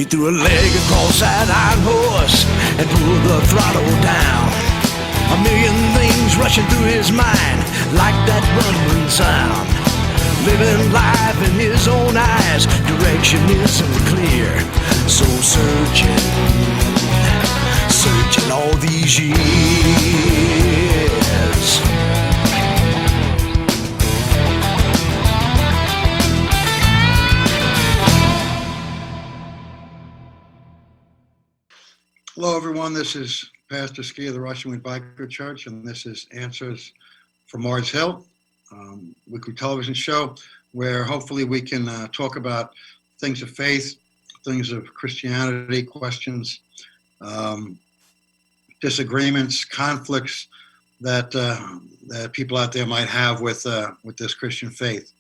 He threw a leg across that iron horse and pulled the throttle down. A million things rushing through his mind like that rumbling sound. Living life in his own eyes, direction isn't clear. So searching all these years. Hello, everyone. This is Pastor Ski of the Russian Wind Biker Church, and this is Answers from Mars Hill, weekly television show where hopefully we can talk about things of faith, things of Christianity, questions, disagreements, conflicts that people out there might have with this Christian faith.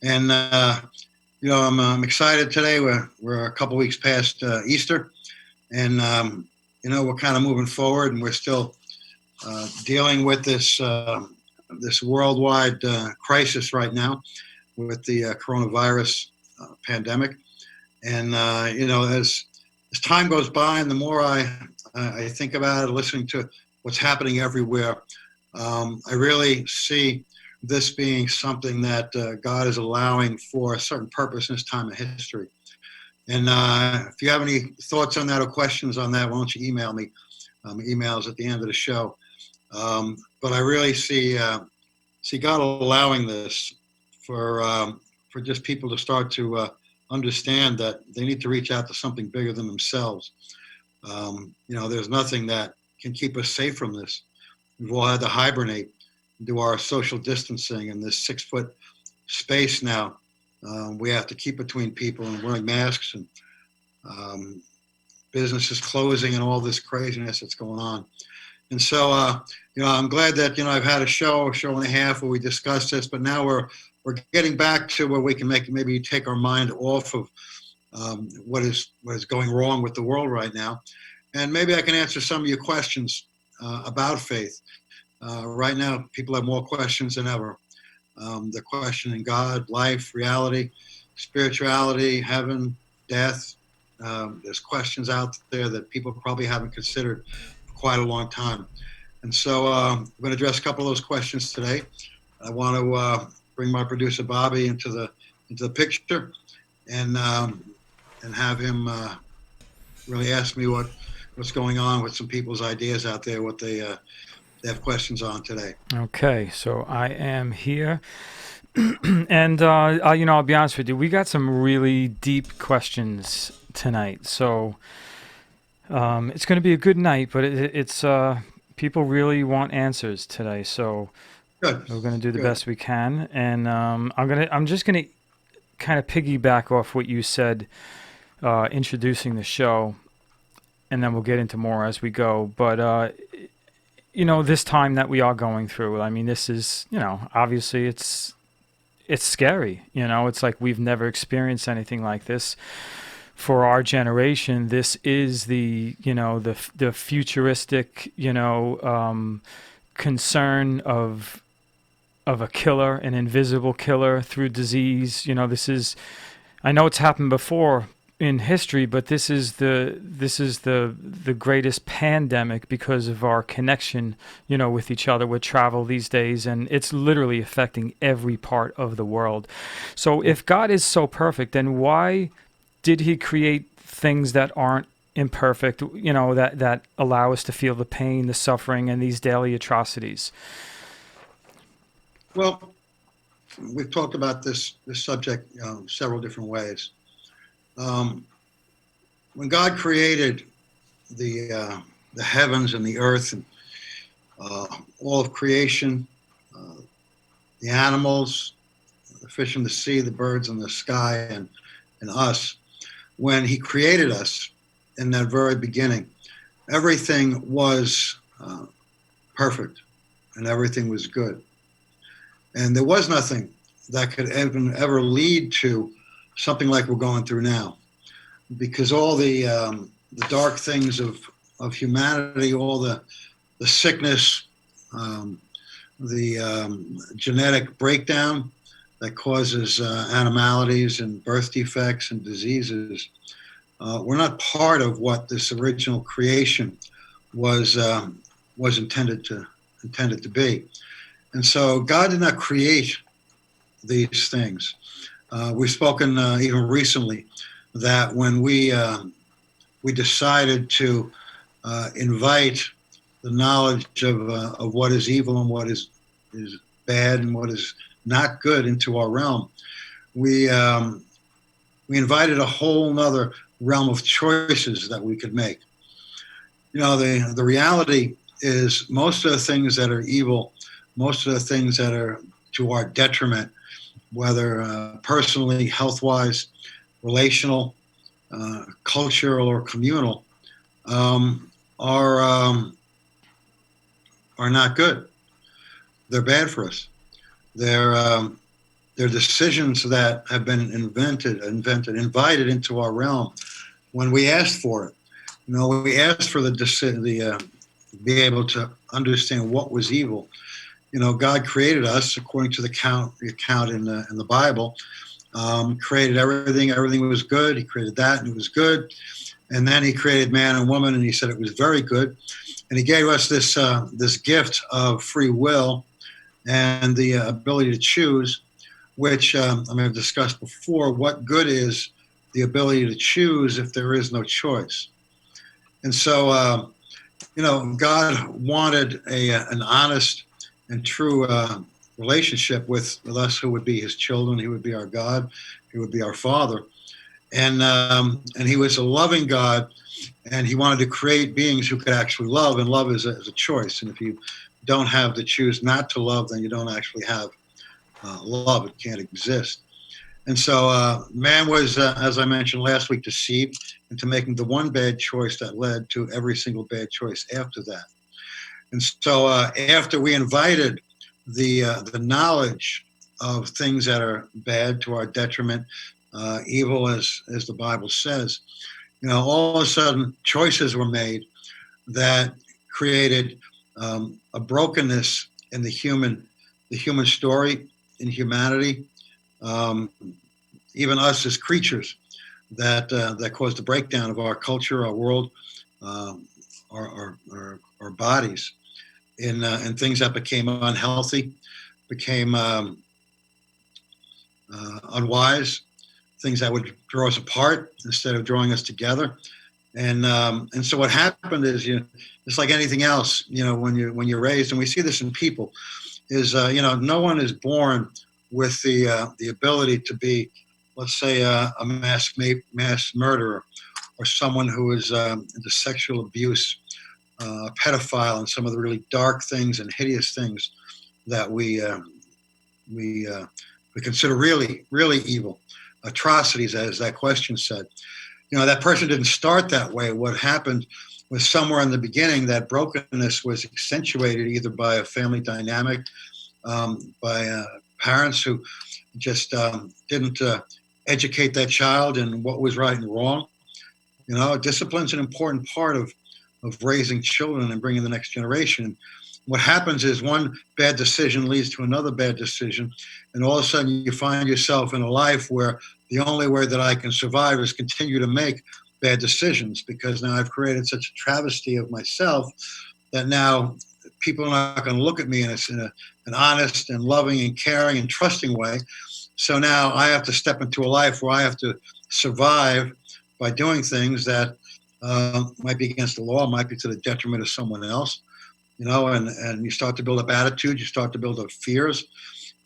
And I'm excited today. We're a couple weeks past Easter. And, we're kind of moving forward, and we're still dealing with this worldwide crisis right now with the coronavirus pandemic. And, as time goes by and the more I think about it, listening to what's happening everywhere, I really see this being something that God is allowing for a certain purpose in this time of history. And if you have any thoughts on that or questions on that, why don't you email me? Emails at the end of the show. But I really see God allowing this for just people to start to understand that they need to reach out to something bigger than themselves. There's nothing that can keep us safe from this. We've all had to hibernate, do our social distancing in this 6-foot space now. We have to keep between people and wearing masks and businesses closing and all this craziness that's going on. And so, I'm glad that, I've had a show and a half where we discussed this, but now we're getting back to where we can maybe take our mind off of what is going wrong with the world right now. And maybe I can answer some of your questions about faith. Right now, people have more questions than ever. They're questioning God, life, reality, spirituality, heaven, death. There's questions out there that people probably haven't considered for quite a long time. And so I'm going to address a couple of those questions today. I want to bring my producer Bobby into the picture and have him really ask me what's going on with some people's ideas out there, what they have questions on today. Okay, so I am here. And, I'll be honest with you, we got some really deep questions tonight. So it's going to be a good night, but it's people really want answers today. So Good. We're going to do the best we can. And I'm just going to kind of piggyback off what you said, introducing the show, and then we'll get into more as we go. But, this time that we are going through, I mean, this is, obviously it's scary. It's like we've never experienced anything like this. For our generation, this is the futuristic, concern of a killer, an invisible killer through disease. I know it's happened before in history, but this is the greatest pandemic because of our connection, with each other, with travel these days, and it's literally affecting every part of the world. So if God is so perfect, then why did he create things that aren't imperfect, that allow us to feel the pain, the suffering, and these daily atrocities? Well, we've talked about this subject several different ways. When God created the heavens and the earth and all of creation, the animals, the fish in the sea, the birds in the sky, and us, when he created us in that very beginning, everything was perfect and everything was good. And there was nothing that could ever lead to something like we're going through now, because all the dark things of humanity, all the sickness, the genetic breakdown that causes animalities and birth defects and diseases, we're not part of what this original creation was intended to be. And so God did not create these things. We've spoken even recently that when we decided to invite the knowledge of what is evil and what is bad and what is not good into our realm, we invited a whole nother realm of choices that we could make. You know, the reality is most of the things that are evil, most of the things that are to our detriment, whether personally, health-wise, relational, cultural, or communal, are not good. They're bad for us. They're decisions that have been invited into our realm when we asked for it. You know, we asked for be able to understand what was evil. You know, God created us according to the account in the Bible. Created everything. Everything was good. He created that, and it was good. And then He created man and woman, and He said it was very good. And He gave us this gift of free will and the ability to choose, which I've discussed before. What good is the ability to choose if there is no choice? And so, you know, God wanted an honest and true relationship with us, who would be His children. He would be our God. He would be our Father. And He was a loving God, and He wanted to create beings who could actually love. And love is a choice. And if you don't have to choose not to love, then you don't actually have love. It can't exist. And so man was, as I mentioned last week, deceived into making the one bad choice that led to every single bad choice after that. And so after we invited the knowledge of things that are bad to our detriment, evil, as the Bible says, you know, all of a sudden choices were made that created a brokenness in the human story, in humanity, even us as creatures, that caused the breakdown of our culture, our world, our bodies, in things that became unhealthy, became unwise, things that would draw us apart instead of drawing us together. And so what happened is, it's like anything else, you know, when you're raised, and we see this in people, is you know, no one is born with the ability to be, let's say, a mass murderer, or someone who is into sexual abuse, a pedophile, and some of the really dark things and hideous things that we consider really, really evil, atrocities, as that question said. You know, that person didn't start that way. What happened was, somewhere in the beginning, that brokenness was accentuated either by a family dynamic, by parents who just didn't educate that child in what was right and wrong. You know, discipline's an important part of raising children and bringing the next generation. What happens is, one bad decision leads to another bad decision, and all of a sudden you find yourself in a life where the only way that I can survive is continue to make bad decisions, because now I've created such a travesty of myself that now people are not going to look at me in an honest and loving and caring and trusting way. So now I have to step into a life where I have to survive by doing things that might be against the law, might be to the detriment of someone else, you know, and you start to build up attitude, you start to build up fears.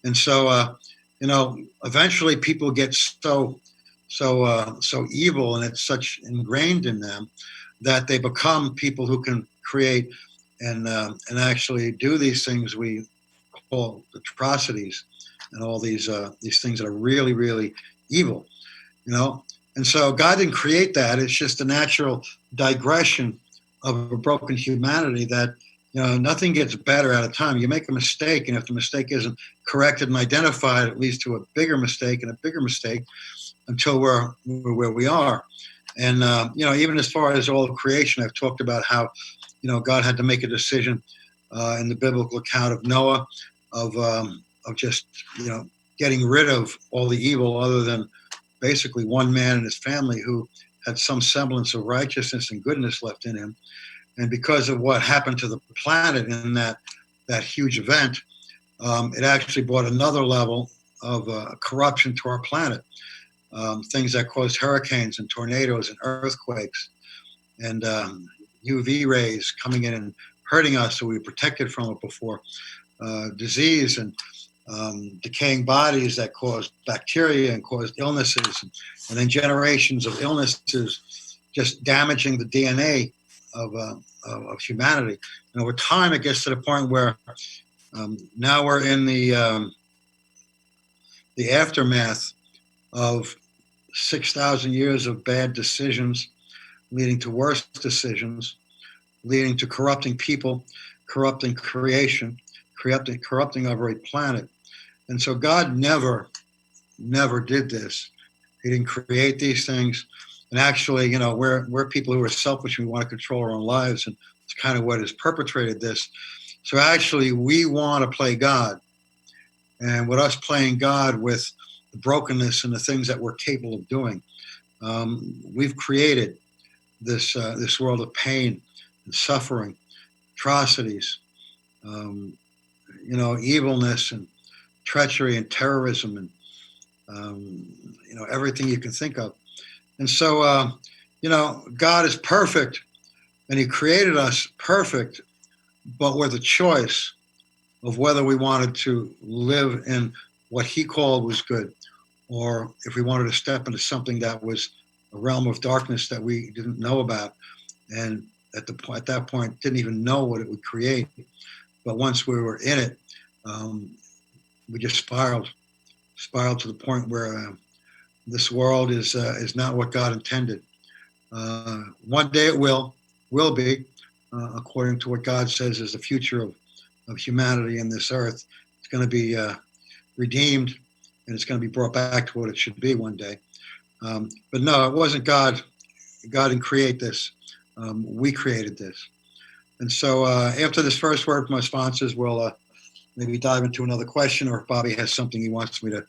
And so, you know, eventually people get so evil, and it's such ingrained in them that they become people who can create and actually do these things we call atrocities, and all these things that are really, really evil, you know. And so God didn't create that. It's just a natural digression of a broken humanity that, you know, nothing gets better at a time. You make a mistake, and if the mistake isn't corrected and identified, it leads to a bigger mistake and a bigger mistake until we're where we are. And, you know, even as far as all of creation, I've talked about how, you know, God had to make a decision in the biblical account of Noah of just, you know, getting rid of all the evil, other than basically one man and his family who had some semblance of righteousness and goodness left in him. And because of what happened to the planet in that huge event, it actually brought another level of corruption to our planet. Things that caused hurricanes and tornadoes and earthquakes and UV rays coming in and hurting us, so we were protected from it before. Disease and decaying bodies that caused bacteria and caused illnesses, and then generations of illnesses just damaging the DNA of humanity. And over time, it gets to the point where now we're in the aftermath of 6,000 years of bad decisions, leading to worse decisions, leading to corrupting people, corrupting creation, corrupting our very planet. And so God never did this. He didn't create these things. And actually, you know, we're people who are selfish and we want to control our own lives, and it's kind of what has perpetrated this. So actually, we want to play God. And with us playing God with the brokenness and the things that we're capable of doing, we've created this world of pain and suffering, atrocities, evilness and treachery and terrorism and everything you can think of. And so God is perfect, and He created us perfect, but with a choice of whether we wanted to live in what He called was good, or if we wanted to step into something that was a realm of darkness that we didn't know about, and at that point didn't even know what it would create. But once we were in it, we just spiraled to the point where this world is not what God intended. One day it will be, according to what God says is the future of humanity in this earth. It's going to be redeemed, and it's going to be brought back to what it should be one day. But no, it wasn't God. God didn't create this. We created this. And so after this first word from my sponsors, we'll maybe dive into another question, or if Bobby has something he wants me to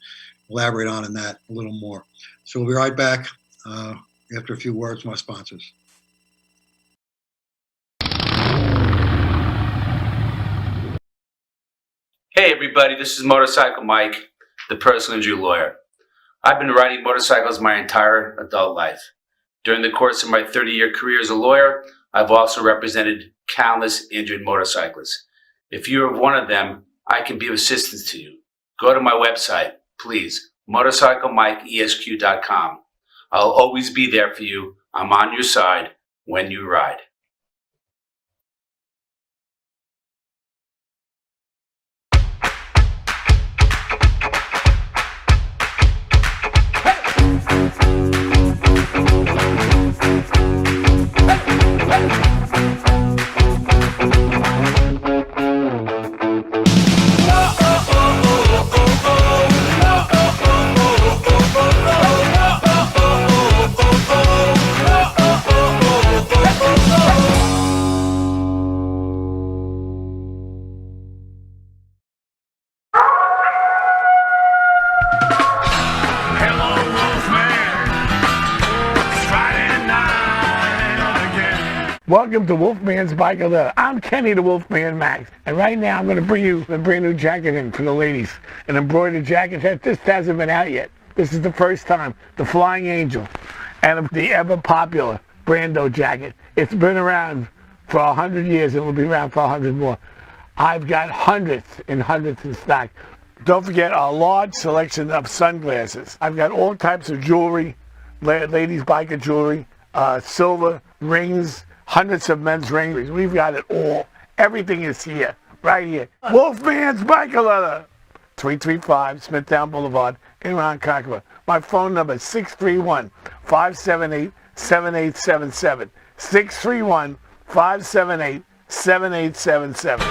elaborate on in that a little more. So we'll be right back after a few words from my sponsors. Hey everybody, this is Motorcycle Mike, the personal injury lawyer. I've been riding motorcycles my entire adult life. During the course of my 30-year career as a lawyer, I've also represented countless injured motorcyclists. If you're one of them, I can be of assistance to you. Go to my website, please, motorcyclemikeesq.com. I'll always be there for you. I'm on your side when you ride. Welcome to Wolfman's Bike of Leather. I'm Kenny the Wolfman Max, and right now I'm going to bring you a brand new jacket in for the ladies. An embroidered jacket that just hasn't been out yet. This is the first time. The Flying Angel and the ever popular Brando jacket. It's been around for 100 years and will be around for 100 more. I've got hundreds and hundreds in stock. Don't forget our large selection of sunglasses. I've got all types of jewelry, ladies biker jewelry, silver, rings, hundreds of men's rings. We've got it all. Everything is here, right here. Wolfman's Bike of Leather, 335 Smithtown Boulevard in Ronkonkoma. My phone number is 631-578-7877. 631-578-7877.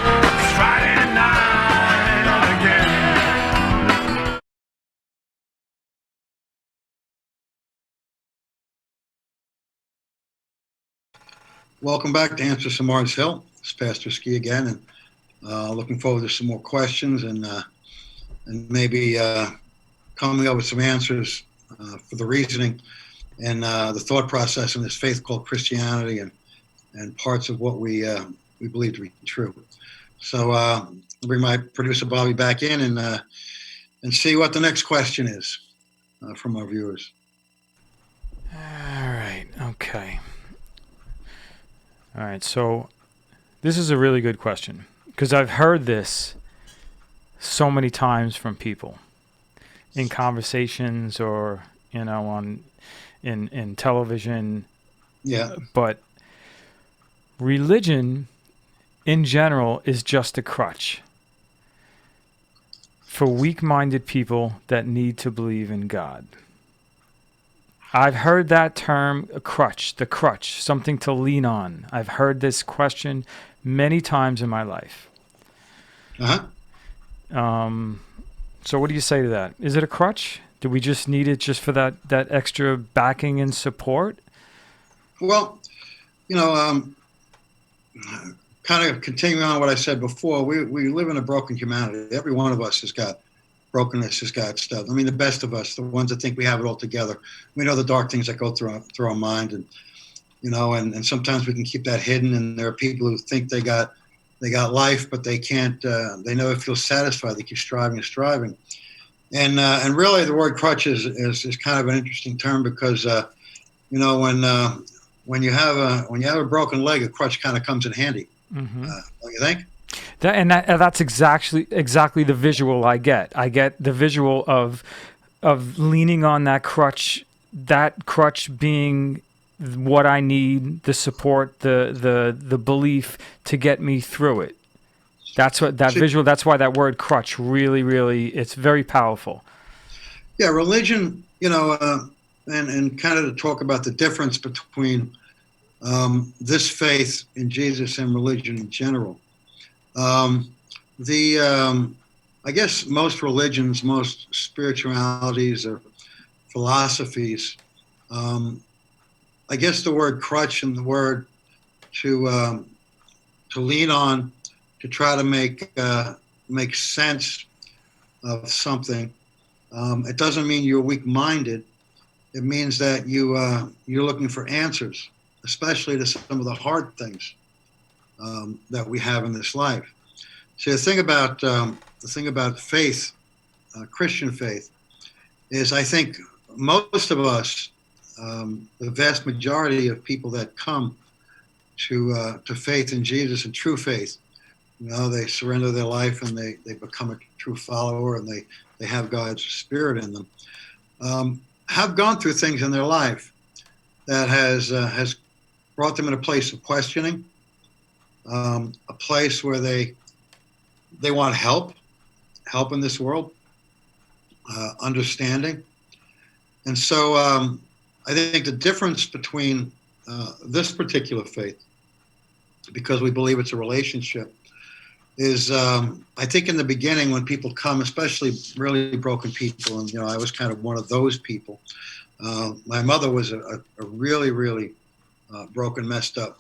Friday night again. Welcome back to Answers from Mars Hill. It's Pastor Ski again, and looking forward to some more questions and maybe coming up with some answers for the reasoning the thought process in this faith called Christianity, and parts of what we believe to be true. So I'll bring my producer Bobby back in and see what the next question is from our viewers. All right. Okay. All right. So this is a really good question because I've heard this so many times from people in conversations or, on in television. Yeah. But religion in general is just a crutch for weak-minded people that need to believe in God. I've heard that term, a crutch, the crutch, something to lean on. I've heard this question many times in my life. So what do you say to that? Is it a crutch? Do we just need it just for that extra backing and support? Well, kind of continuing on what I said before, we live in a broken humanity. Every one of us has got brokenness, has got stuff. I mean, the best of us, the ones that think we have it all together, we know the dark things that go through our mind, and and sometimes we can keep that hidden. And there are people who think they got life, but they can't. They never feel satisfied. They keep striving and striving. And really, the word crutch is kind of an interesting term because when you have a broken leg, a crutch kind of comes in handy. Mm-hmm. Don't you think? That's exactly the visual I get. I get the visual of leaning on that crutch being what I need, the support, the belief to get me through it. That's what that visual. That's why that word crutch really it's very powerful. Yeah, religion, and kind of to talk about the difference between this faith in Jesus and religion in general. I guess most religions, most spiritualities or philosophies, I guess the word crutch and the word to lean on to try to make sense of something. It doesn't mean you're weak-minded. It means that you're looking for answers, especially to some of the hard things that we have in this life. So the thing about faith, Christian faith, is I think most of us, the vast majority of people that come to faith in Jesus and true faith, they surrender their life and they become a true follower and they have God's Spirit in them, have gone through things in their life that has brought them in a place of questioning, a place where they want help in this world, understanding. And so I think the difference between this particular faith, because we believe it's a relationship, is I think in the beginning when people come, especially really broken people, and I was kind of one of those people. My mother was a really, really broken, messed up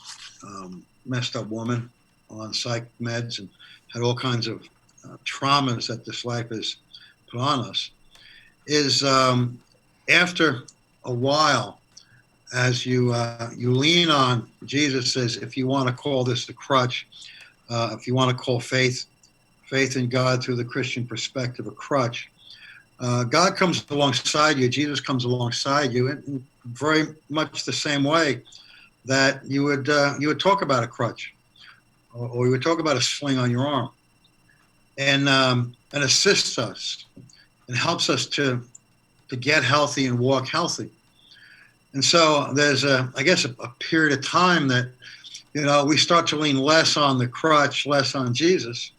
woman on psych meds and had all kinds of traumas that this life has put on us. Is after a while, as you lean on, Jesus says, if you want to call this a crutch, if you want to call faith in God through the Christian perspective a crutch, God comes alongside you. Jesus comes alongside you in very much the same way that you would talk about a crutch, or you would talk about a sling on your arm, and assists us and helps us to get healthy and walk healthy. And so there's a period of time that we start to lean less on the crutch, less on Jesus,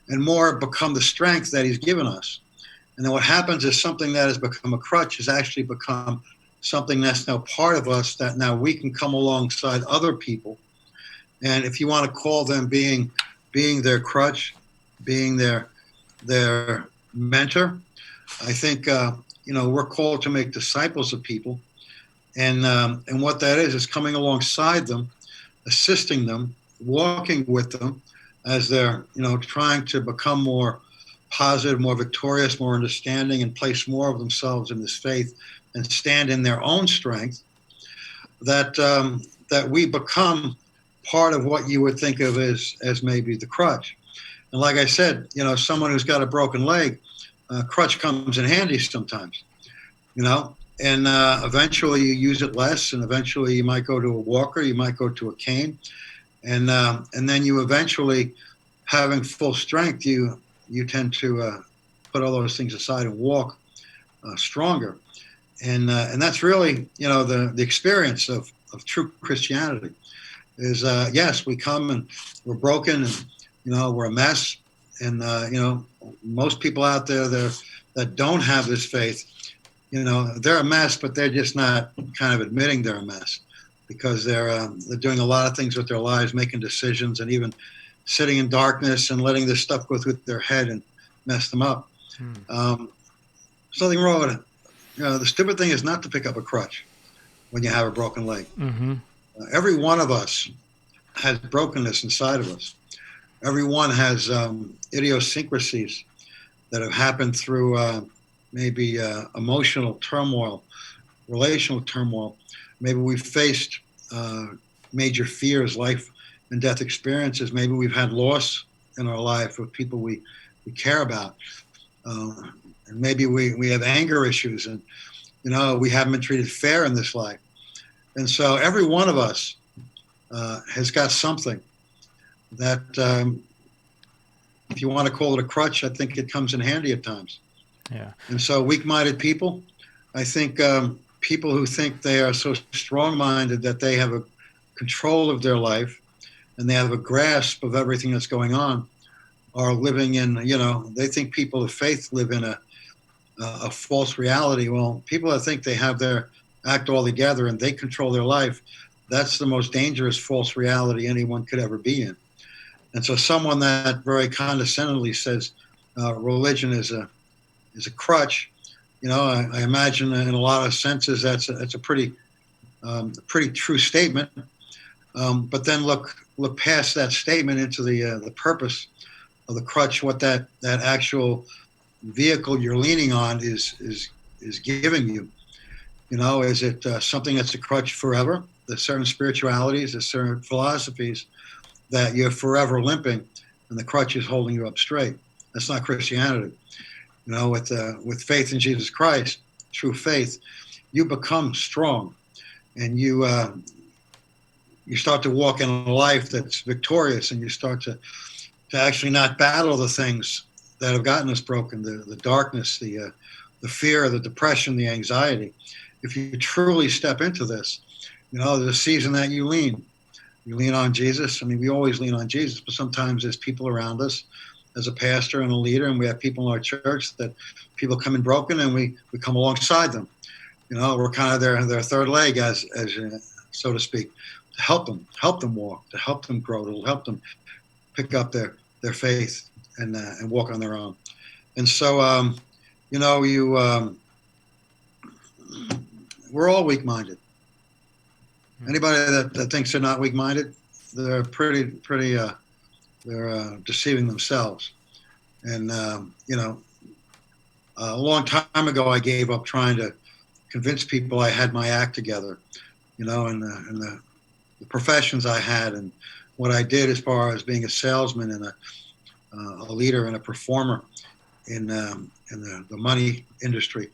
and more become the strength that he's given us. And then what happens is something that has become a crutch has actually become something that's now part of us, that now we can come alongside other people. And if you want to call them being their crutch, being their mentor, I think we're called to make disciples of people. And what that is coming alongside them, assisting them, walking with them as they're trying to become more positive, more victorious, more understanding, and place more of themselves in this faith and stand in their own strength, that we become part of what you would think of as maybe the crutch. And like I said, someone who's got a broken leg, crutch comes in handy sometimes, and eventually you use it less, and eventually you might go to a walker, you might go to a cane, and then you eventually, having full strength, you tend to put all those things aside and walk stronger, and that's really the experience of true Christianity. Is yes, we come and we're broken, and we're a mess, and most people out there that don't have this faith, they're a mess, but they're just not kind of admitting they're a mess, because they're doing a lot of things with their lives, making decisions, and even sitting in darkness and letting this stuff go through their head and mess them up. There's nothing wrong with it. The stupid thing is not to pick up a crutch when you have a broken leg. Mm-hmm. Every one of us has brokenness inside of us. Everyone has idiosyncrasies that have happened through maybe emotional turmoil, relational turmoil. Maybe we've faced major fears, life and death experiences. Maybe we've had loss in our life of people we care about. And maybe we have anger issues, and we haven't been treated fair in this life. And so every one of us has got something that, if you want to call it a crutch, I think it comes in handy at times. Yeah. And so weak-minded people, I think people who think they are so strong-minded that they have a control of their life and they have a grasp of everything that's going on, are living in, they think people of faith live in a false reality. Well, people that think they have their act all together and they control their life, that's the most dangerous false reality anyone could ever be in. And so someone that very condescendingly says religion is a crutch, I imagine in a lot of senses that's a pretty true statement. But then look past that statement into the purpose of the crutch, what that actual vehicle you're leaning on is giving you. Is it something that's a crutch forever? There's certain spiritualities, there's certain philosophies that you're forever limping, and the crutch is holding you up straight. That's not Christianity. With faith in Jesus Christ, true faith, you become strong, and you start to walk in a life that's victorious, and you start to actually not battle the things that have gotten us broken, the darkness, the fear, the depression, the anxiety. If you truly step into this, there's a season that you lean on Jesus. I mean, we always lean on Jesus, but sometimes there's people around us, as a pastor and a leader, and we have people in our church that people come in broken, and we come alongside them. We're kind of their third leg, as so to speak, to help them walk, to help them grow, to help them pick up their faith and walk on their own. And so, we're all weak-minded. Anybody that thinks they're not weak-minded, they're pretty they're deceiving themselves. And a long time ago, I gave up trying to convince people I had my act together, and the professions I had, and what I did as far as being a salesman and a leader and a performer in the money industry.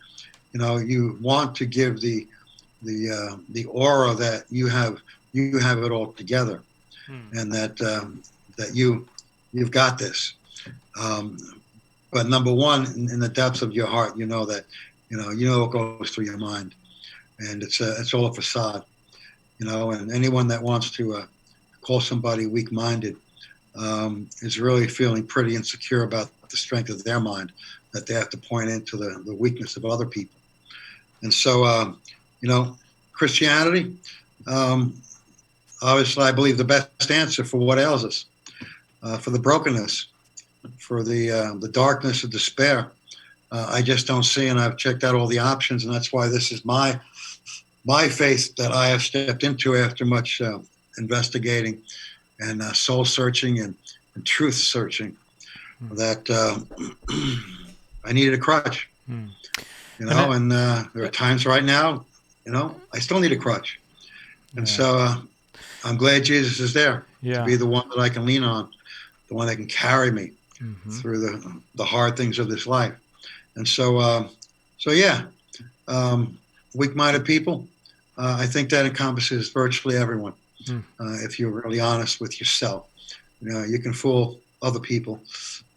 You want to give the aura that you have it all together, and that you've got this. But number one, in the depths of your heart, that what goes through your mind, and it's all a facade. And anyone that wants to call somebody weak-minded is really feeling pretty insecure about the strength of their mind, that they have to point into the weakness of other people. And so, Christianity, obviously, I believe the best answer for what ails us, for the brokenness, for the darkness of despair. I just don't see, and I've checked out all the options, and that's why this is my faith that I have stepped into after much investigating and soul searching and truth searching. that I needed a crutch. Hmm. You know, and there are times right now, you know, I still need a crutch. And so I'm glad Jesus is there to be the one that I can lean on, the one that can carry me through the hard things of this life. And so, weak-minded people, I think that encompasses virtually everyone. If you're really honest with yourself, you know, you can fool other people,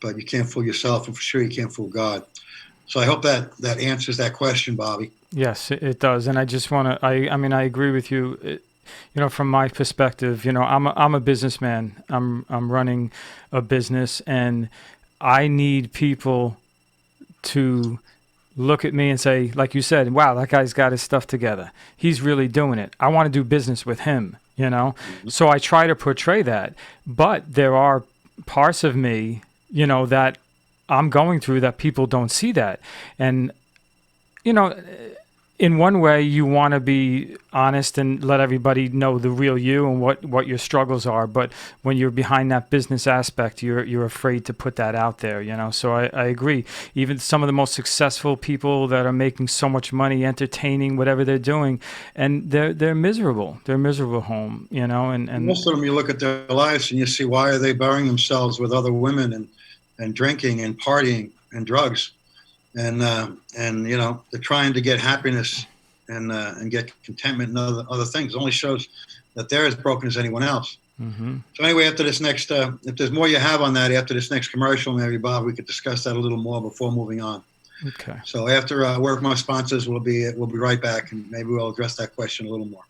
but you can't fool yourself, and for sure you can't fool God. So I hope that answers that question, Bobby. Yes, it does. And I just want to, I mean, I agree with you. You know, from my perspective, you know, I'm a businessman. I'm running a business, and I need people to look at me and say, like you said, wow, that guy's got his stuff together. He's really doing it. I want to do business with him, you know? So I try to portray that. But there are parts of me, you know, that I'm going through that people don't see that. And, you know, in one way, you want to be honest and let everybody know the real you and what your struggles are. But when you're behind that business aspect, you're afraid to put that out there, you know. So I agree. Even some of the most successful people that are making so much money, entertaining, whatever they're doing, and they're miserable. They're miserable home, you know. And most of them, you look at their lives and you see, why are they burying themselves with other women and drinking and partying and drugs? And you know, they're trying to get happiness and get contentment and other things. It only shows that they're as broken as anyone else. So anyway, after this next, if there's more you have on that after this next commercial, maybe Bob, we could discuss that a little more before moving on. Okay. So after word from my sponsors, we'll be right back, and maybe we'll address that question a little more.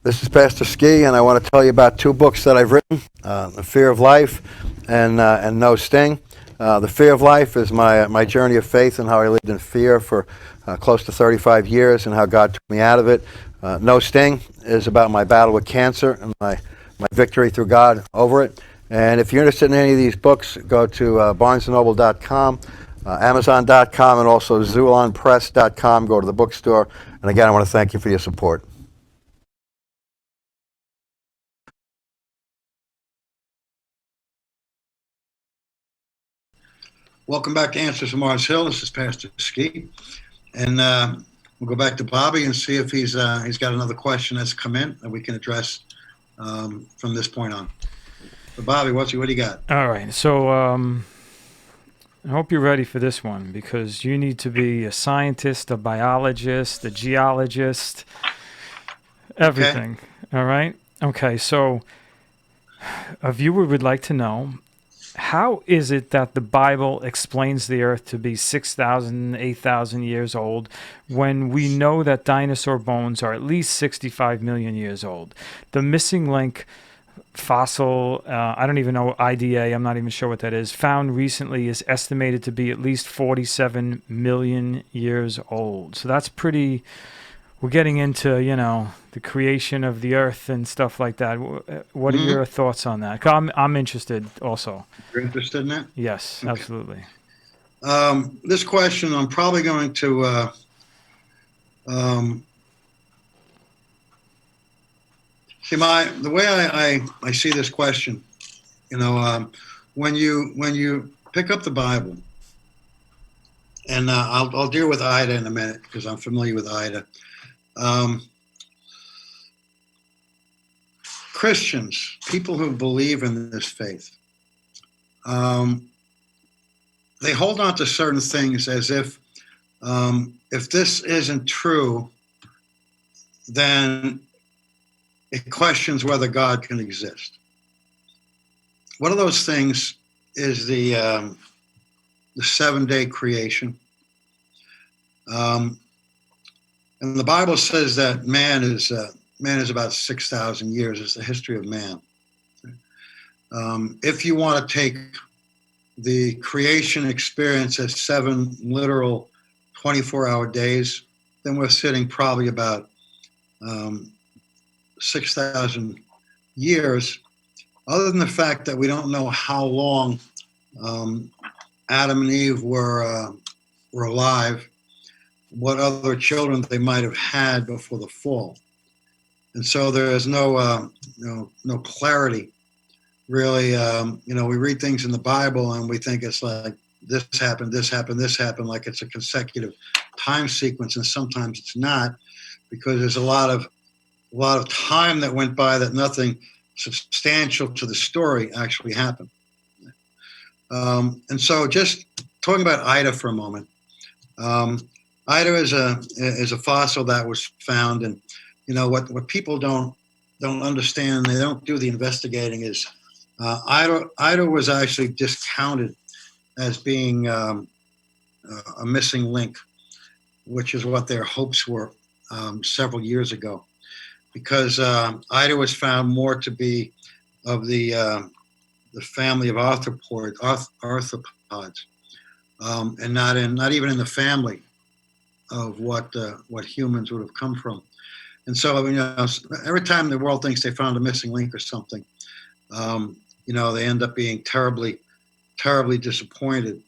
This is Pastor Ski, and I want to tell you about two books that I've written, The Fear of Life and No Sting. The Fear of Life is my journey of faith and how I lived in fear for close to 35 years and how God took me out of it. No Sting is about my battle with cancer and my victory through God over it. And if you're interested in any of these books, go to barnesandnoble.com, amazon.com, and also zulonpress.com. Go to the bookstore. And again, I want to thank you for your support. Welcome back to Answers from Mars Hill. This is Pastor Ski, and we'll go back to Bobby and see if he's got another question that's come in that we can address from this point on. So, Bobby, what do you got? All right. So I hope you're ready for this one, because you need to be a scientist, a biologist, a geologist, everything. Okay. All right. Okay. So a viewer would like to know, how is it that the Bible explains the earth to be 6,000, 8,000 years old when we know that dinosaur bones are at least 65 million years old? The missing link fossil, I don't even know, IDA, I'm not even sure what that is, found recently is estimated to be at least 47 million years old. So that's pretty... We're getting into, you know, the creation of the earth and stuff like that. What are your thoughts on that? 'Cause I'm interested also. You're interested in that? Yes, okay. Absolutely. This question, I'm probably going to see the way I see this question. You know, when you pick up the Bible, and I'll deal with Ida in a minute because I'm familiar with Ida. Christians, people who believe in this faith, they hold on to certain things as if this isn't true, then it questions whether God can exist. One of those things is the 7-day creation. And the Bible says that man is man is about 6,000 years. It's the history of man. If you want to take the creation experience as 7 literal 24-hour days, then we're sitting probably about 6,000 years, other than the fact that we don't know how long Adam and Eve were alive, what other children they might have had before the fall. And so there is no clarity, really. We read things in the Bible and we think it's like this happened, this happened, this happened, like it's a consecutive time sequence, and sometimes it's not, because there's a lot of time that went by that nothing substantial to the story actually happened. And so, just talking about Ida for a moment. Ida is a fossil that was found, and what people don't understand, they don't do the investigating, is Ida was actually discounted as being a missing link, which is what their hopes were several years ago, because Ida was found more to be of the family of arthropods, and not even in the family of what humans would have come from. And so, every time the world thinks they found a missing link or something, they end up being terribly, terribly disappointed.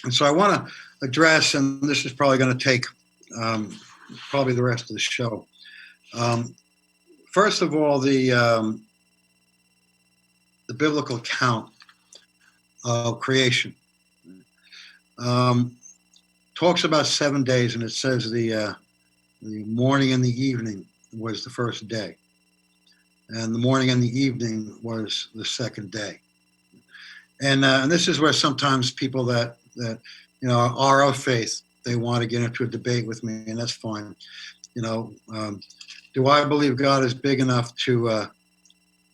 And so I want to address, and this is probably going to take probably the rest of the show. First of all, the biblical account of creation talks about 7 days, and it says the morning and the evening was the first day, and the morning and the evening was the second day. And this is where sometimes people that are of faith, they want to get into a debate with me, and that's fine. Do I believe God is big enough to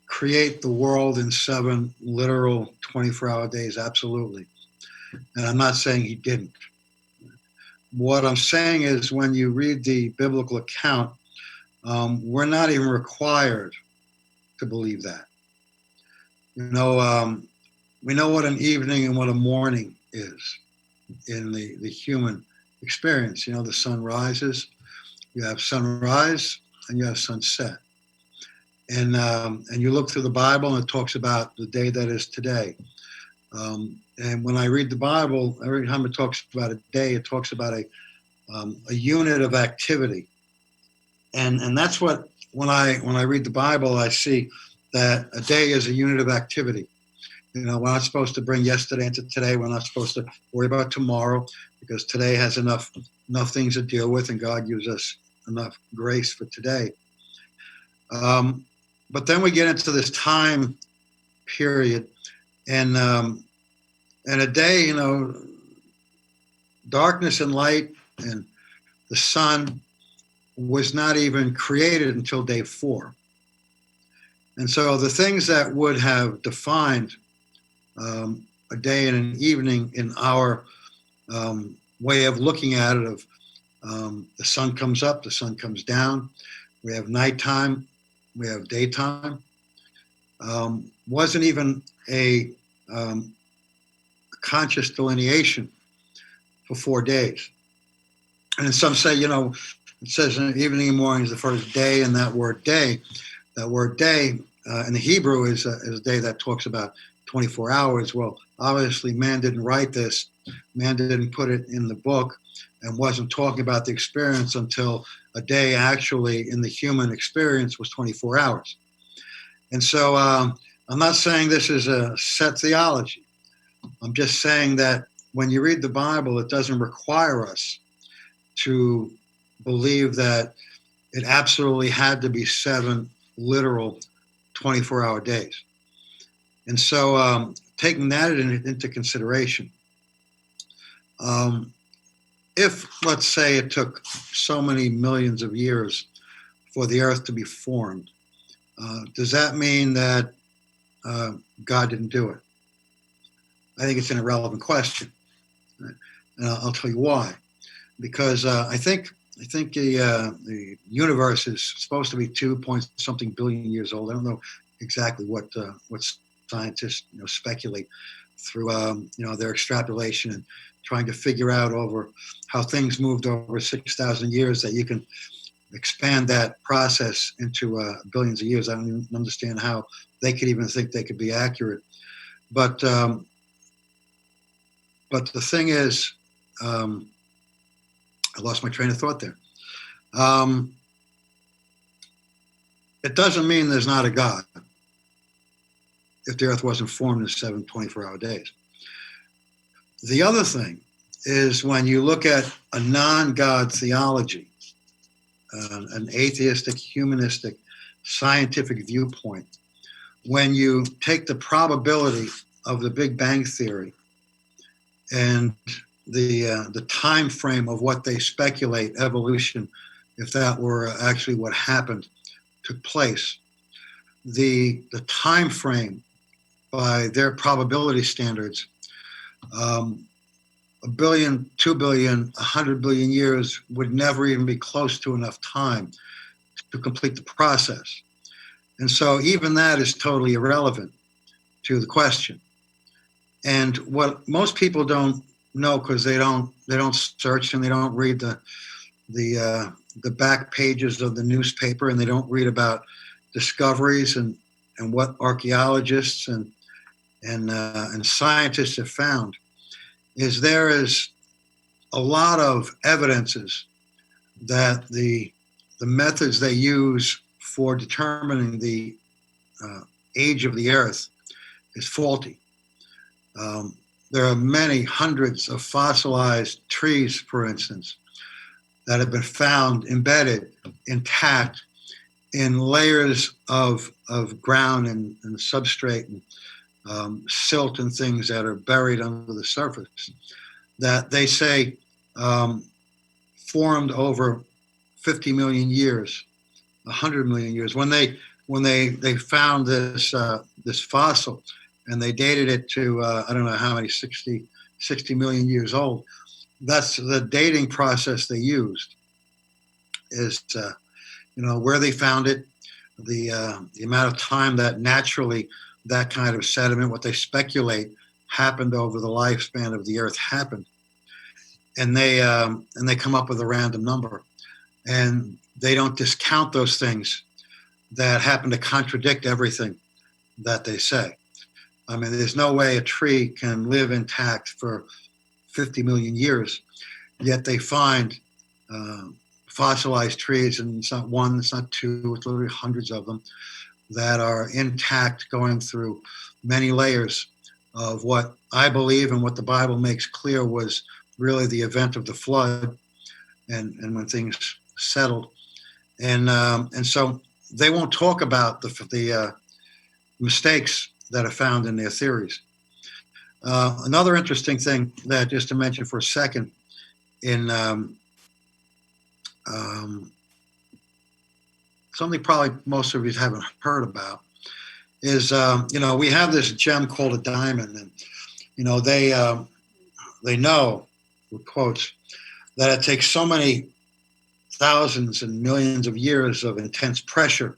create the world in 7 literal 24-hour days? Absolutely. And I'm not saying he didn't. What I'm saying is, when you read the biblical account, we're not even required to believe that. We know what an evening and what a morning is in the human experience. The sun rises, you have sunrise, and you have sunset. And you look through the Bible, and it talks about the day that is today. And when I read the Bible, every time it talks about a day, it talks about a unit of activity. And that's what, when I read the Bible, I see that a day is a unit of activity. We're not supposed to bring yesterday into today. We're not supposed to worry about tomorrow, because today has enough things to deal with, and God gives us enough grace for today. But then we get into this time period, and a day, darkness and light and the sun was not even created until day 4. And so the things that would have defined a day and an evening in our way of looking at it, of the sun comes up, the sun comes down, we have nighttime, we have daytime, wasn't even a conscious delineation for 4 days. And some say, it says evening and morning is the first day, and that word day in the Hebrew is a day that talks about 24 hours. Well, obviously man didn't write this, man didn't put it in the book, and wasn't talking about the experience until a day actually in the human experience was 24 hours. And so I'm not saying this is a set theology. I'm just saying that when you read the Bible, it doesn't require us to believe that it absolutely had to be 7 literal 24-hour days. And so taking that into consideration, if, let's say, it took so many millions of years for the earth to be formed, does that mean that God didn't do it? I think it's an irrelevant question. Right? And I'll tell you why. Because I think think the universe is supposed to be 2 point something billion years old. I don't know exactly what scientists speculate through their extrapolation and trying to figure out over how things moved over 6,000 years, that you can expand that process into billions of years. I don't even understand how they could even think they could be accurate. But the thing is, I lost my train of thought there. It doesn't mean there's not a God if the earth wasn't formed in 7 24-hour days. The other thing is, when you look at a non-God theology, an atheistic, humanistic, scientific viewpoint, when you take the probability of the Big Bang Theory and the time frame of what they speculate evolution, if that were actually what happened, took place, the time frame by their probability standards, 1 billion, 2 billion, 100 billion years would never even be close to enough time to complete the process. And so even that is totally irrelevant to the question. And what most people don't know, because they don't search and they don't read the back pages of the newspaper, and they don't read about discoveries and what archaeologists and scientists have found, is there is a lot of evidences that the methods they use for determining the age of the earth is faulty. There are many hundreds of fossilized trees, for instance, that have been found embedded intact in layers of ground and substrate and silt and things that are buried under the surface, that they say formed over 50 million years, 100 million years. When they found this fossil, and they dated it to I don't know how many, 60 million years old. That's the dating process they used, is where they found it, the amount of time that naturally that kind of sediment, what they speculate happened over the lifespan of the earth, happened, and they come up with a random number, and they don't discount those things that happen to contradict everything that they say. I mean, there's no way a tree can live intact for 50 million years, yet they find fossilized trees, and it's not one, it's not two, it's literally hundreds of them, that are intact, going through many layers of what I believe and what the Bible makes clear was really the event of the flood, and when things settled. And so they won't talk about the mistakes that are found in their theories. Another interesting thing, that just to mention for a second, in something probably most of you haven't heard about, is we have this gem called a diamond, and they know, with quotes, that it takes so many thousands and millions of years of intense pressure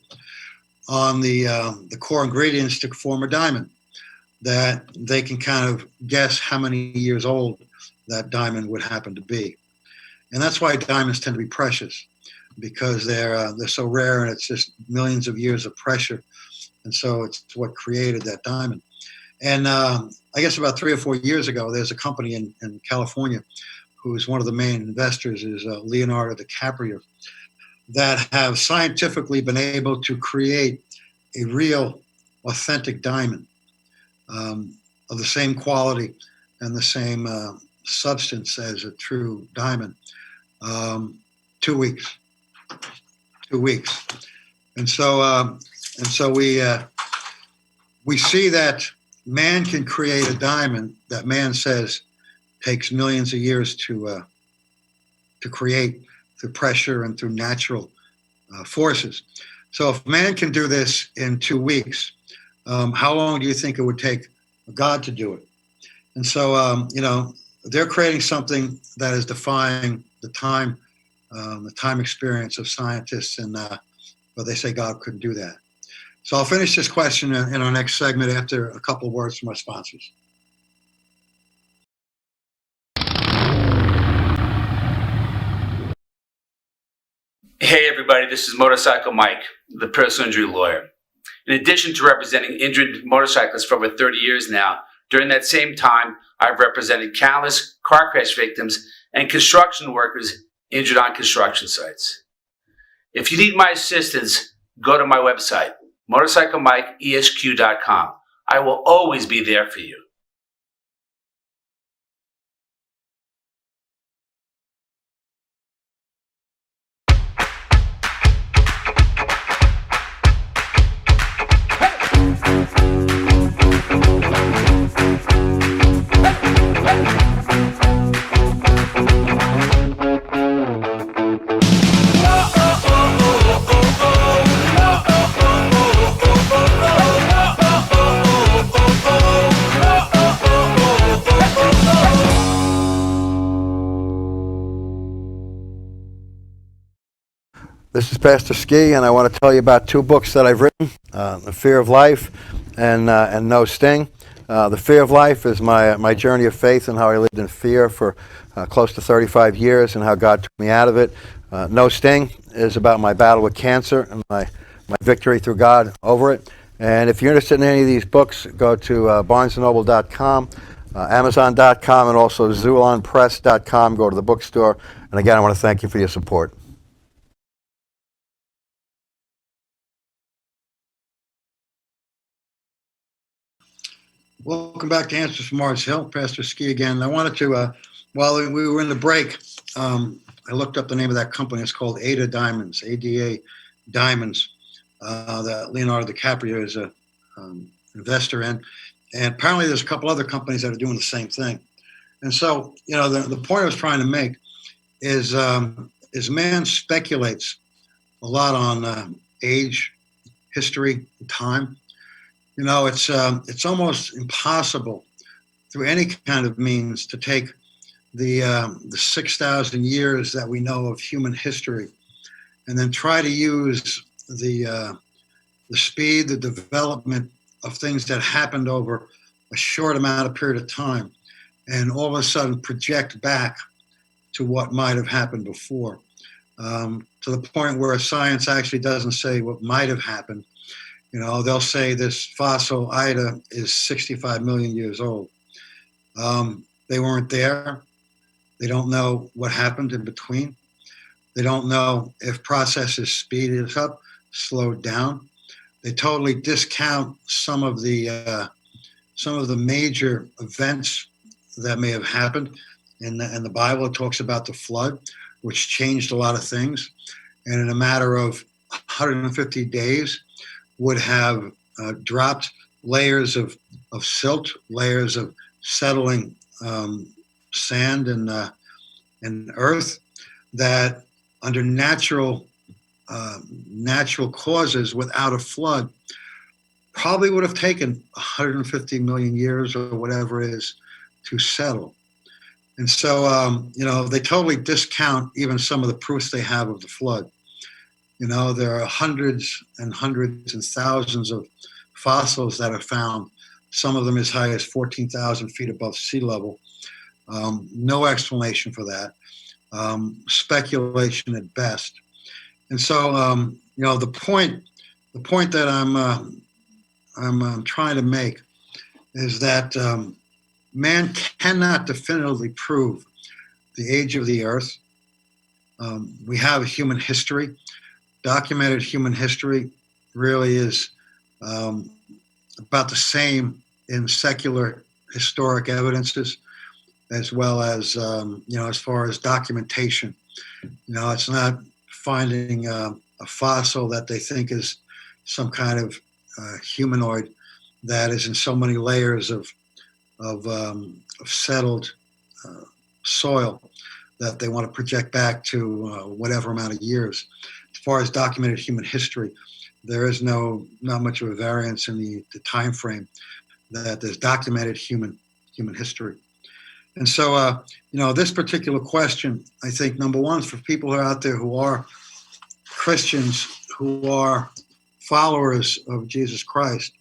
on the core ingredients to form a diamond, that they can kind of guess how many years old that diamond would happen to be. And that's why diamonds tend to be precious, because they're so rare, and it's just millions of years of pressure. And so it's what created that diamond. And I guess about 3 or 4 years ago, there's a company in California who's one of the main investors, is Leonardo DiCaprio, that have scientifically been able to create a real, authentic diamond of the same quality and the same substance as a true diamond. 2 weeks. 2 weeks. And so we see that man can create a diamond that man says takes millions of years to create, through pressure and through natural forces. So if man can do this in 2 weeks, how long do you think it would take God to do it? And so, they're creating something that is defying the time the time experience of scientists, and but they say God couldn't do that. So I'll finish this question in our next segment after a couple of words from our sponsors. Hey everybody, this is Motorcycle Mike, the personal injury lawyer. In addition to representing injured motorcyclists for over 30 years now, during that same time, I've represented countless car crash victims and construction workers injured on construction sites. If you need my assistance, go to my website, motorcyclemikeesq.com. I will always be there for you. This is Pastor Ski, and I want to tell you about two books that I've written, The Fear of Life and No Sting. The Fear of Life is my journey of faith and how I lived in fear for close to 35 years and how God took me out of it. No Sting is about my battle with cancer and my victory through God over it. And if you're interested in any of these books, go to barnesandnoble.com, amazon.com, and also zulonpress.com. Go to the bookstore. And again, I want to thank you for your support. Welcome back to Answers from Mars Hill. Pastor Ski again. I wanted to, while we were in the break, I looked up the name of that company. It's called Ada Diamonds, ADA Diamonds, that Leonardo DiCaprio is an investor in. And apparently there's a couple other companies that are doing the same thing. And so, the point I was trying to make is man speculates a lot on age, history, and time. It's almost impossible through any kind of means to take the 6,000 years that we know of human history and then try to use the speed, the development of things that happened over a short amount of period of time and all of a sudden project back to what might have happened before, to the point where science actually doesn't say what might have happened. They'll say this fossil Ida is 65 million years old. They weren't there. They don't know what happened in between. They don't know if processes speeded up, slowed down. They totally discount some of the major events that may have happened. In the Bible, it talks about the flood, which changed a lot of things. And in a matter of 150 days, would have dropped layers of silt, layers of settling sand and earth that under natural causes without a flood probably would have taken 150 million years or whatever it is to settle. And so, they totally discount even some of the proofs they have of the flood. There are hundreds and hundreds and thousands of fossils that are found, some of them as high as 14,000 feet above sea level. No explanation for that. Speculation at best. And so, the point that I'm trying to make is that man cannot definitively prove the age of the earth. We have a human history. Documented human history really is about the same in secular historic evidences, as well as, as far as documentation. It's not finding a fossil that they think is some kind of humanoid that is in so many layers of settled soil that they want to project back to whatever amount of years. As far as documented human history, there is not much of a variance in the time frame that there's documented human history. And so, this particular question, I think, number one, for people who are out there who are Christians, who are followers of Jesus Christ,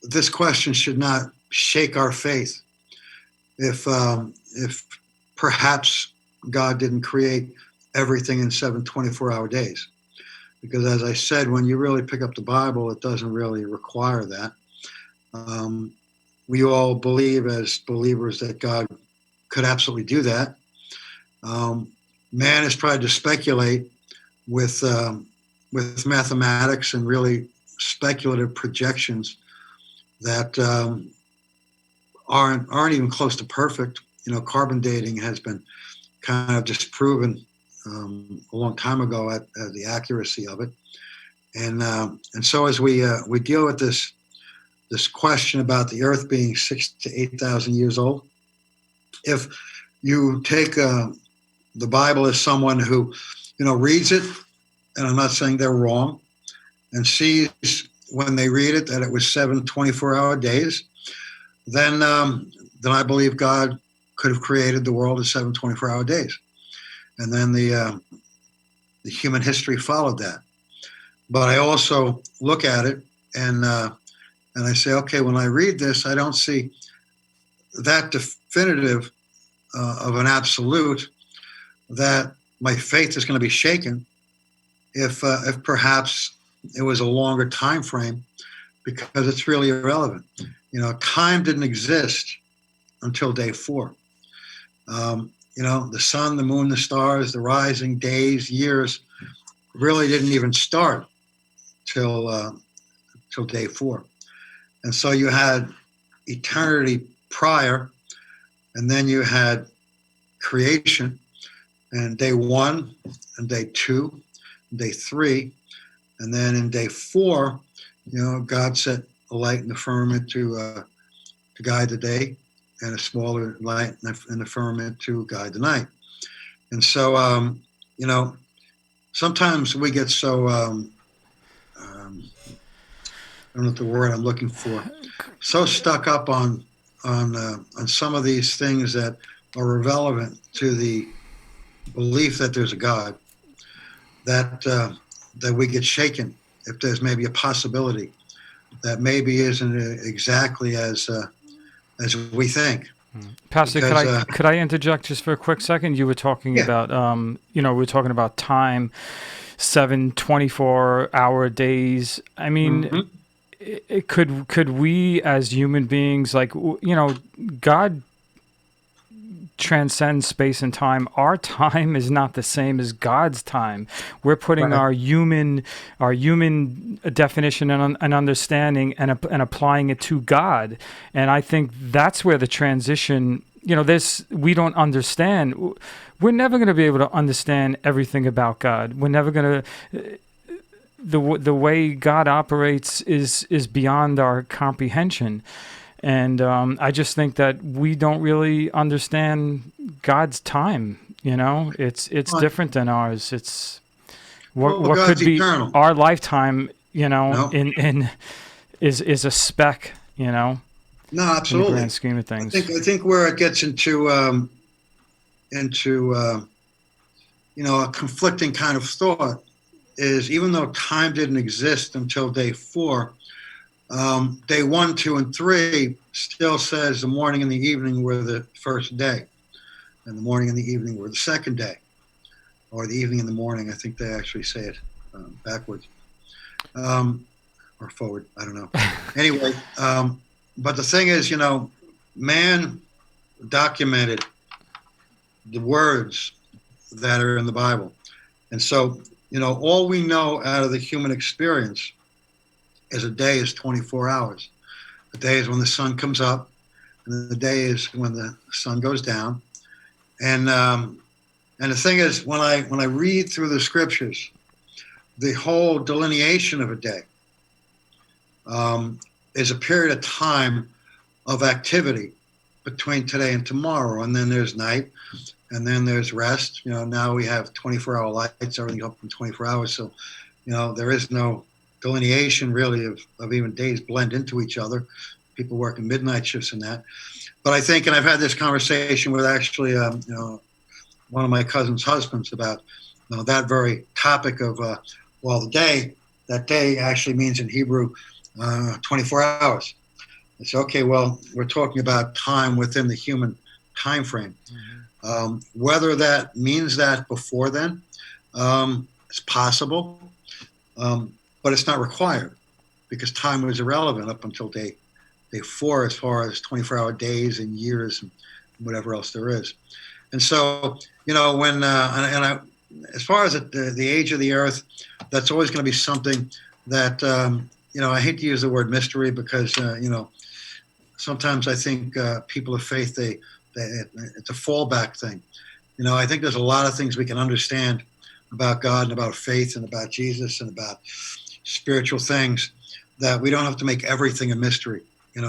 this question should not shake our faith. If perhaps God didn't create everything in 7 24-hour days. Because as I said, when you really pick up the Bible, it doesn't really require that. We all believe as believers that God could absolutely do that. Man has tried to speculate with mathematics and really speculative projections that aren't even close to perfect. Carbon dating has been kind of disproven a long time ago at the accuracy of it, and so as we deal with this question about the Earth being 6,000 to 8,000 years old, if you take the Bible as someone who reads it, and I'm not saying they're wrong, and sees when they read it that it was 7 24-hour days, then I believe God could have created the world in 7 24-hour days. And then the human history followed that. But I also look at it and I say, okay, when I read this, I don't see that definitive of an absolute that my faith is going to be shaken if perhaps it was a longer time frame, because it's really irrelevant. Time didn't exist until day 4. The sun, the moon, the stars, the rising days, years really didn't even start till day 4. And so you had eternity prior, and then you had creation, and day 1 and day 2, and day 3, and then in day 4, God set a light in the firmament to guide the day, and a smaller light in the firmament to guide the night. And so, sometimes we get so, I don't know what the word I'm looking for, so stuck up on some of these things that are irrelevant to the belief that there's a God, that we get shaken if there's maybe a possibility that maybe isn't exactly as we think. Pastor, Because, could I interject just for a quick second? You were talking about, we were talking about time, 7 24-hour days. I mean, could we as human beings, God transcends space and time. Our time is not the same as God's time. We're putting our human definition and understanding and applying it to God. And I think that's where the transition, we don't understand. We're never going to be able to understand everything about God. We're never going to. The way God operates is beyond our comprehension. And I just think that we don't really understand God's time. It's different than ours. It's what could be eternal. Our lifetime. No. in is a speck. No, In absolutely. the grand scheme of things. I think where it gets into a conflicting kind of thought is, even though time didn't exist until day 4. Day 1, 2, and 3 still says the morning and the evening were the first day, and the morning and the evening were the second day, or the evening and the morning. I think they actually say it backwards or forward. I don't know. Anyway, but the thing is, man documented the words that are in the Bible, and so all we know out of the human experience is a day is 24 hours. The day is when the sun comes up, and the day is when the sun goes down. And the thing is, when I read through the scriptures, the whole delineation of a day is a period of time of activity between today and tomorrow, and then there's night, and then there's rest. Now we have 24-hour lights, everything up in 24 hours. So, there is no delineation really of even days blend into each other. people working midnight shifts and that. But I think, and I've had this conversation with actually, one of my cousin's husbands about that very topic of, that day actually means in Hebrew 24 hours. It's okay, well, we're talking about time within the human time frame. Whether that means that before then, it's possible, but it's not required because time was irrelevant up until day 4 as far as 24-hour days and years and whatever else there is. And so, when as far as the age of the earth, that's always going to be something that, I hate to use the word mystery because, sometimes I think people of faith, it's a fallback thing. I think there's a lot of things we can understand about God and about faith and about Jesus and about spiritual things that we don't have to make everything a mystery.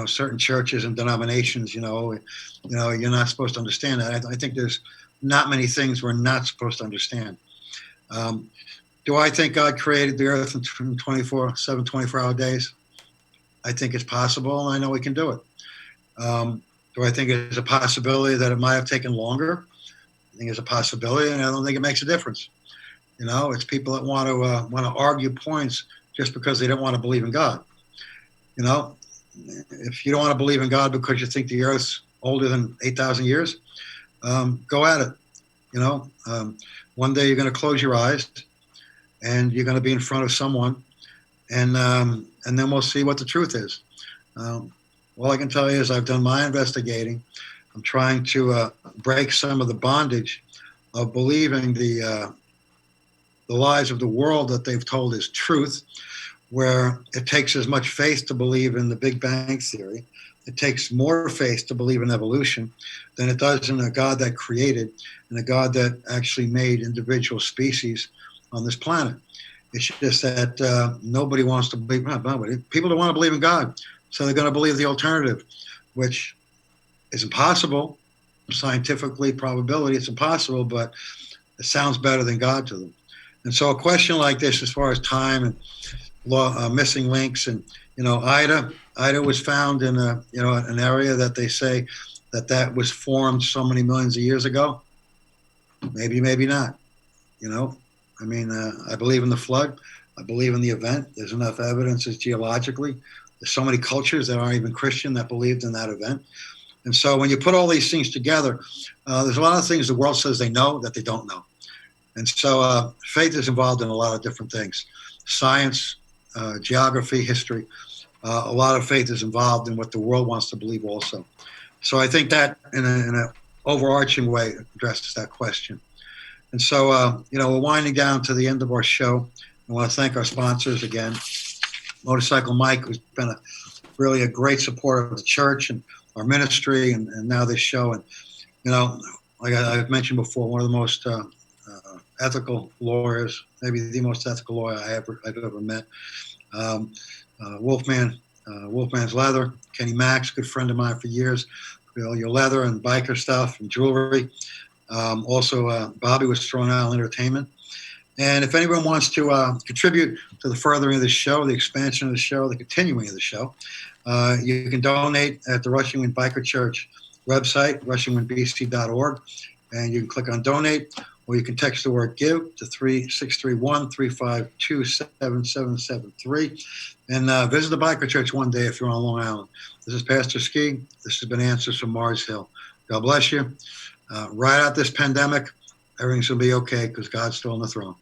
Certain churches and denominations, you're not supposed to understand that. I think there's not many things we're not supposed to understand. Do I think God created the earth in 24-hour days? I think it's possible, and I know we can do it. Do I think it's a possibility that it might have taken longer? I think it's a possibility, and I don't think it makes a difference. It's people that want to argue points just because they don't want to believe in God. If you don't want to believe in God because you think the earth's older than 8,000 years, go at it. One day you're going to close your eyes and you're going to be in front of someone, and then we'll see what the truth is. All I can tell you is I've done my investigating. I'm trying to break some of the bondage of believing the lies of the world that they've told is truth, where it takes as much faith to believe in the Big Bang Theory. It takes more faith to believe in evolution than it does in a God that created and a God that actually made individual species on this planet. It's just that nobody wants to believe, people don't want to believe in God, so they're going to believe the alternative, which is impossible. Scientifically, probability, it's impossible, but it sounds better than God to them. And so a question like this, as far as time and missing links, and Ida was found in an area that they say that was formed so many millions of years ago. Maybe not. I believe in the flood. I believe in the event. There's enough evidence geologically. There's so many cultures that aren't even Christian that believed in that event. And so when you put all these things together, there's a lot of things the world says they know that they don't know. And so faith is involved in a lot of different things. Science, geography, history. A lot of faith is involved in what the world wants to believe also. So I think that in an overarching way addresses that question. And so, we're winding down to the end of our show. I want to thank our sponsors again. Motorcycle Mike, who's been really a great supporter of the church and our ministry and now this show. And, like I've mentioned before, one of the most ethical lawyers, maybe the most ethical lawyer I've ever met. Wolfman's Leather, Kenny Max, good friend of mine for years. Your leather and biker stuff and jewelry. Also, Bobby with Strong Island Entertainment. And if anyone wants to contribute to the furthering of the show, the expansion of the show, the continuing of the show, you can donate at the Rushing Wind Biker Church website, rushingwindbc.org, and you can click on donate, or you can text the word give to 631-352-7773, and visit the Biker Church one day if you're on Long Island. This is Pastor Ski. This has been Answers from Mars Hill. God bless you. Ride out this pandemic. Everything's going to be okay because God's still on the throne.